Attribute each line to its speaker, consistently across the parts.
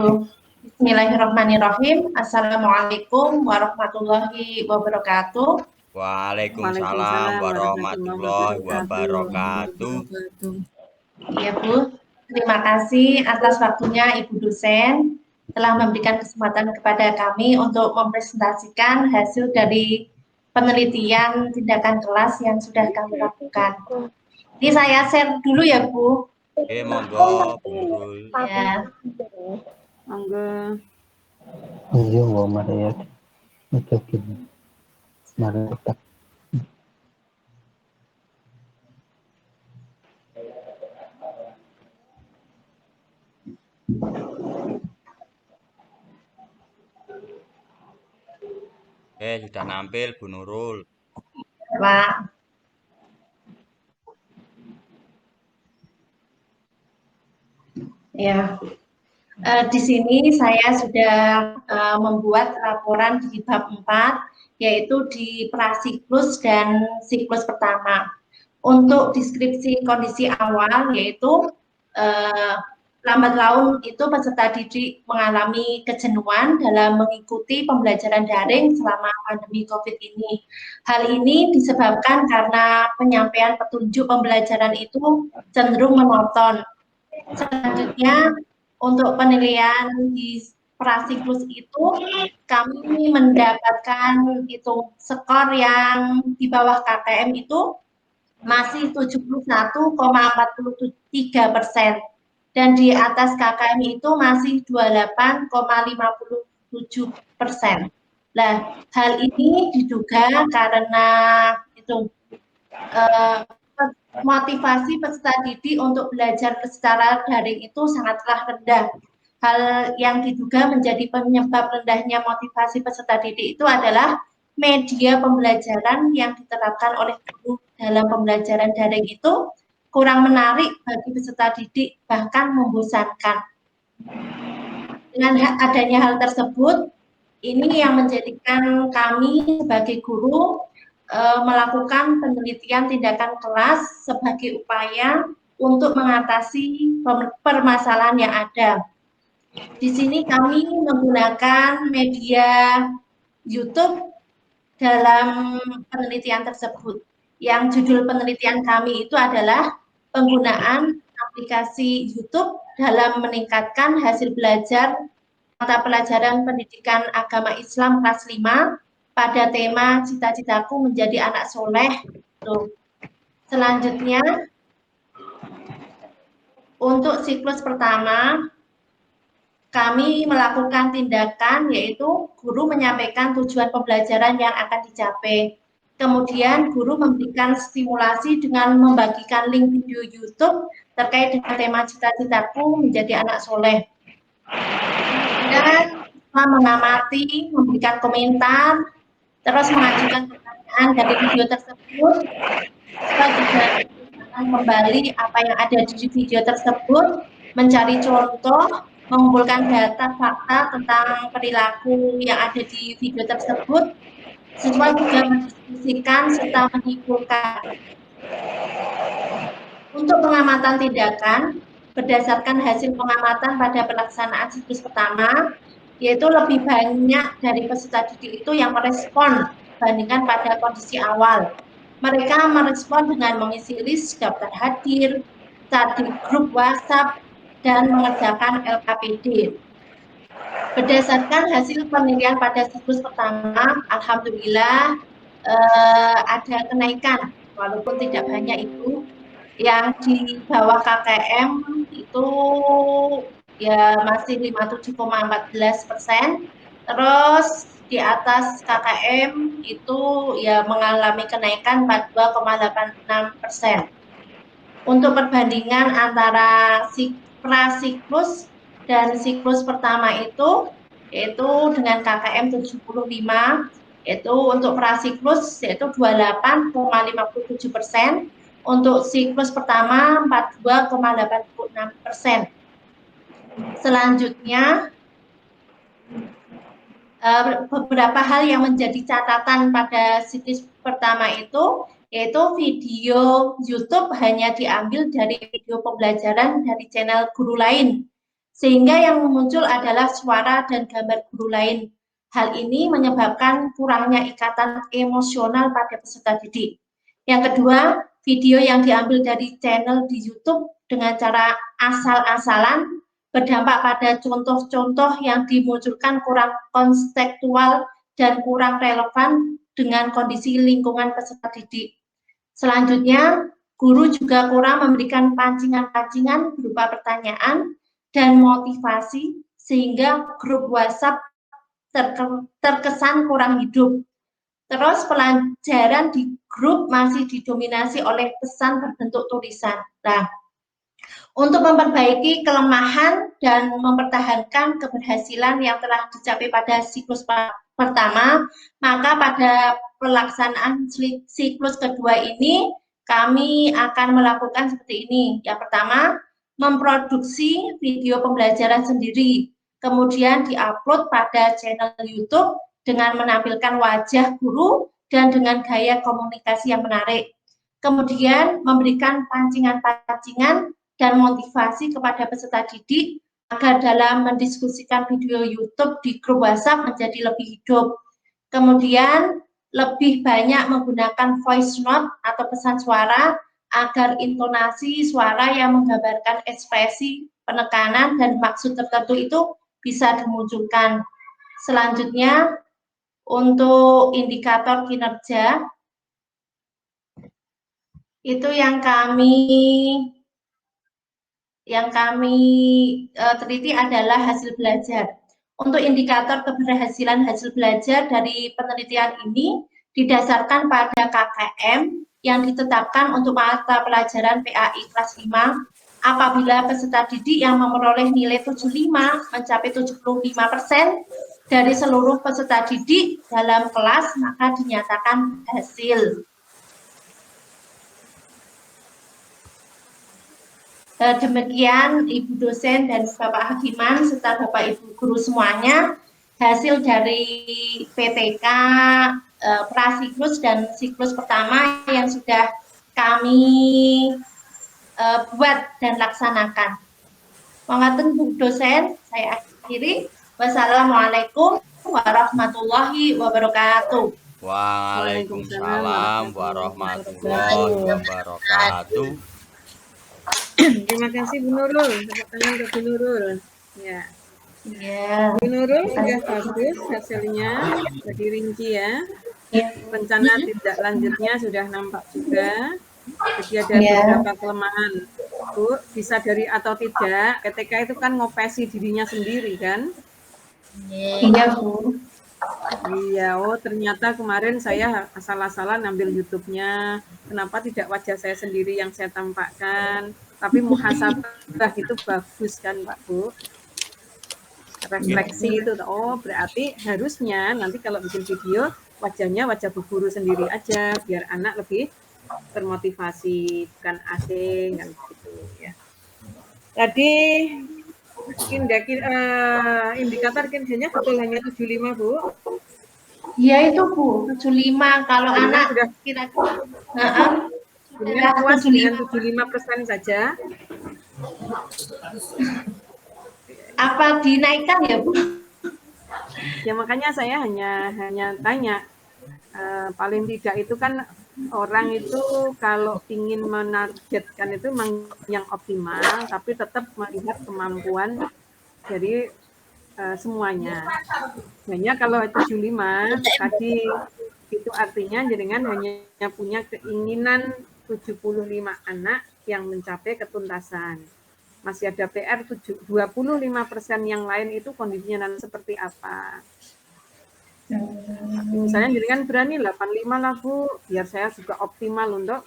Speaker 1: Bismillahirrahmanirrahim. Assalamualaikum warahmatullahi wabarakatuh.
Speaker 2: Waalaikumsalam
Speaker 3: Waalaikumsalam
Speaker 2: warahmatullahi
Speaker 3: warahmatullahi
Speaker 2: wabarakatuh.
Speaker 3: wabarakatuh.
Speaker 1: Ya Bu, terima kasih atas waktunya Ibu dosen telah memberikan kesempatan kepada kami untuk mempresentasikan hasil dari penelitian tindakan kelas yang sudah kami lakukan. Ini saya share dulu ya Bu.
Speaker 2: Oke, monggo Bu Nurul.
Speaker 1: Ya.
Speaker 3: Monggo.
Speaker 4: Iya, Mbak Maria. Masukin. Mari kita.
Speaker 2: Sudah nampil Bu Nurul.
Speaker 1: Pak. Ya. Di sini saya sudah membuat laporan di bab 4, yaitu di prasiklus dan siklus pertama. Untuk deskripsi kondisi awal, yaitu lambat laun itu peserta didik mengalami kejenuhan dalam mengikuti pembelajaran daring selama pandemi COVID ini. Hal ini disebabkan karena penyampaian petunjuk pembelajaran itu cenderung monoton. Selanjutnya, untuk penilaian di prasiklus itu kami mendapatkan itu skor yang di bawah KKM itu masih 71,43% dan di atas KKM itu masih 28,57%. Nah, hal ini diduga karena itu motivasi peserta didik untuk belajar secara daring itu sangatlah rendah. Hal yang diduga menjadi penyebab rendahnya motivasi peserta didik itu adalah media pembelajaran yang diterapkan oleh guru dalam pembelajaran daring itu kurang menarik bagi peserta didik, bahkan membosankan. Dengan adanya hal tersebut, ini yang menjadikan kami sebagai guru melakukan penelitian tindakan kelas sebagai upaya untuk mengatasi permasalahan yang ada. Di sini kami menggunakan media YouTube dalam penelitian tersebut. Yang judul penelitian kami itu adalah penggunaan aplikasi YouTube dalam meningkatkan hasil belajar mata pelajaran pendidikan agama Islam kelas 5 pada tema cita-citaku menjadi anak soleh. Tuh. Selanjutnya, untuk siklus pertama, kami melakukan tindakan yaitu guru menyampaikan tujuan pembelajaran yang akan dicapai. Kemudian guru memberikan stimulasi dengan membagikan link video YouTube terkait dengan tema cita-citaku menjadi anak soleh. Dan mengamati, memberikan komentar, terus mengajukan pertanyaan dari video tersebut, siswa juga akan kembali apa yang ada di video tersebut, mencari contoh, mengumpulkan data fakta tentang perilaku yang ada di video tersebut, siswa juga mendiskusikan serta menyimpulkan. Untuk pengamatan tindakan, berdasarkan hasil pengamatan pada pelaksanaan siklus pertama, yaitu lebih banyak dari peserta didik itu yang merespon dibandingkan pada kondisi awal. Mereka merespon dengan mengisi list daftar hadir, chat di grup WhatsApp, dan mengerjakan LKPD. Berdasarkan hasil penilaian pada siklus pertama, alhamdulillah ada kenaikan, walaupun tidak banyak itu. Yang di bawah KKM itu ya masih 57,14%, terus di atas KKM itu ya mengalami kenaikan 42,86%. Untuk perbandingan antara prasiklus dan siklus pertama itu yaitu dengan KKM 75, yaitu untuk prasiklus yaitu 28,57%, untuk siklus pertama 42,86%. Selanjutnya, beberapa hal yang menjadi catatan pada siklus pertama itu, yaitu video YouTube hanya diambil dari video pembelajaran dari channel guru lain, sehingga yang muncul adalah suara dan gambar guru lain. Hal ini menyebabkan kurangnya ikatan emosional pada peserta didik. Yang kedua, video yang diambil dari channel di YouTube dengan cara asal-asalan berdampak pada contoh-contoh yang dimunculkan kurang kontekstual dan kurang relevan dengan kondisi lingkungan peserta didik. Selanjutnya, guru juga kurang memberikan pancingan-pancingan berupa pertanyaan dan motivasi sehingga grup WhatsApp terkesan kurang hidup. Terus pelajaran di grup masih didominasi oleh pesan berbentuk tulisan. Nah, untuk memperbaiki kelemahan dan mempertahankan keberhasilan yang telah dicapai pada siklus pertama, maka pada pelaksanaan siklus kedua ini kami akan melakukan seperti ini. Yang pertama, memproduksi video pembelajaran sendiri, kemudian diupload pada channel YouTube dengan menampilkan wajah guru dan dengan gaya komunikasi yang menarik. Kemudian memberikan pancingan-pancingan dan motivasi kepada peserta didik agar dalam mendiskusikan video YouTube di grup WhatsApp menjadi lebih hidup. Kemudian lebih banyak menggunakan voice note atau pesan suara agar intonasi suara yang menggambarkan ekspresi, penekanan, dan maksud tertentu itu bisa dimunculkan. Selanjutnya, untuk indikator kinerja, itu yang kami teliti adalah hasil belajar. Untuk indikator keberhasilan hasil belajar dari penelitian ini didasarkan pada KKM yang ditetapkan untuk mata pelajaran PAI kelas 5 apabila peserta didik yang memperoleh nilai 75 mencapai 75% dari seluruh peserta didik dalam kelas, maka dinyatakan hasil. Demikian Ibu dosen dan Bapak Hakiman serta Bapak Ibu guru semuanya, hasil dari PTK prasiklus dan siklus pertama yang sudah kami buat dan laksanakan. Mengatur Bu dosen, saya akhiri. Wassalamualaikum warahmatullahi wabarakatuh.
Speaker 2: Waalaikumsalam warahmatullahi wabarakatuh.
Speaker 3: Terima kasih Bu Nurul. Tepuk tangan untuk Bu Nurul. Ya.
Speaker 1: Ya.
Speaker 3: Bu Nurul sudah bagus hasilnya, jadi rinci ya. Rencana tindak lanjutnya sudah nampak juga. Jadi ada beberapa kelemahan. Bu, disadari atau tidak, ketika itu kan ngopesi dirinya sendiri kan?
Speaker 1: Iya, Bu.
Speaker 3: Iya, oh ternyata kemarin saya asal-asalan ambil YouTube-nya. Kenapa tidak wajah saya sendiri yang saya tampakkan? Tapi muhasabah itu bagus kan Pak Bu? Refleksi itu, oh berarti harusnya nanti kalau bikin video wajahnya wajah Bu Guru sendiri aja biar anak lebih termotivasi, bukan asing kan gitu ya. Tadi indikator kinerjanya betul hanya 75 Bu?
Speaker 1: Iya itu Bu, 75 kalau anak
Speaker 3: sudah
Speaker 1: kira-kira
Speaker 3: dengan puas dengan 75% saja.
Speaker 1: Apa dinaikkan ya Bu?
Speaker 3: Ya makanya saya hanya tanya, paling tidak itu kan orang itu kalau ingin menargetkan itu memang yang optimal, tapi tetap melihat kemampuan dari semuanya. Hanya kalau 75 tadi itu artinya jenengan hanya punya keinginan 75 anak yang mencapai ketuntasan. Masih ada PR 25% yang lain itu kondisinya nanti seperti apa. Misalnya jenengan berani 85 lah Bu, biar saya juga optimal untuk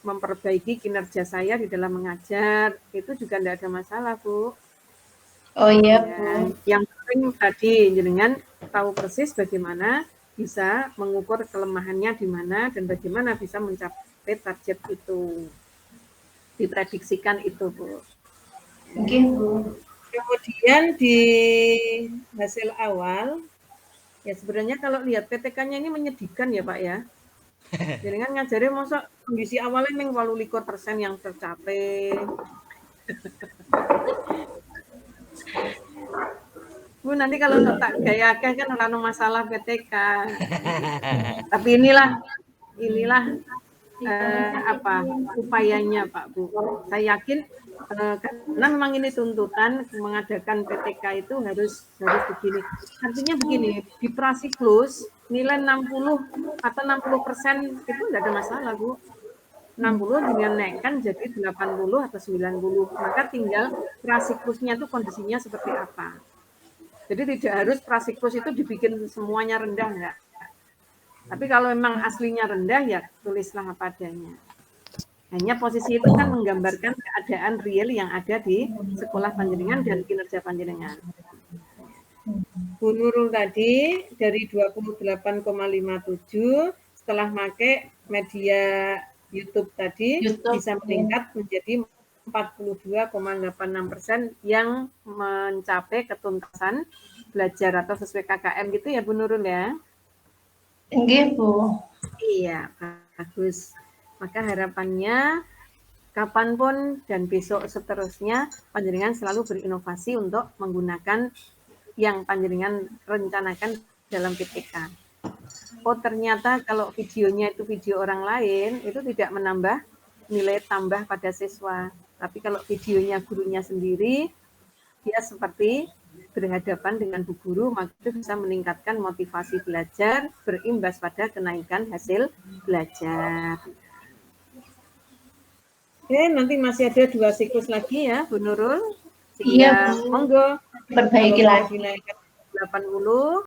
Speaker 3: memperbaiki kinerja saya di dalam mengajar. Itu juga tidak ada masalah Bu.
Speaker 1: Oh iya Bu.
Speaker 3: Yang penting tadi jenengan tahu persis bagaimana bisa mengukur kelemahannya di mana dan bagaimana bisa mencapai target itu. Diprediksikan itu Bu.
Speaker 1: Oke Bu.
Speaker 3: Kemudian di hasil awal, ya sebenarnya kalau lihat PTK-nya ini menyedihkan ya Pak ya. Jadi kan ngajarin masa kondisi awalnya memang 28% yang tercapai. Bu, nanti kalau tak gayakan kan orang masalah PTK. Tapi inilah upayanya Pak Bu. Saya yakin karena memang ini tuntutan mengadakan PTK itu harus begini. Artinya begini, di prasiklus nilai 60 atau 60% itu tidak ada masalah Bu. 60 dengan naikkan jadi 80 atau 90. Maka tinggal prasiklusnya itu kondisinya seperti apa. Jadi tidak harus prasiklus itu dibikin semuanya rendah, enggak. Tapi kalau memang aslinya rendah, ya tulislah apa adanya. Hanya posisi itu kan menggambarkan keadaan real yang ada di sekolah panjenengan dan kinerja panjenengan. Bu Nurul tadi dari 28,57 setelah pakai media YouTube tadi bisa meningkat menjadi 42,86% yang mencapai ketuntasan belajar atau sesuai KKM gitu ya Bu Nurul ya?
Speaker 1: Nggih, Bu.
Speaker 3: Iya, bagus. Maka harapannya kapanpun dan besok seterusnya panjenengan selalu berinovasi untuk menggunakan yang panjenengan rencanakan dalam PTK. Oh ternyata kalau videonya itu video orang lain itu tidak menambah nilai tambah pada siswa. Tapi kalau videonya gurunya sendiri, dia seperti berhadapan dengan bu guru, maka itu bisa meningkatkan motivasi belajar, berimbas pada kenaikan hasil belajar. Oke, nanti masih ada 2 siklus lagi ya, Bu Nurul.
Speaker 1: Iya, Bu.
Speaker 3: Monggo.
Speaker 1: Perbaiki lagi.
Speaker 3: Dinaikkan 80,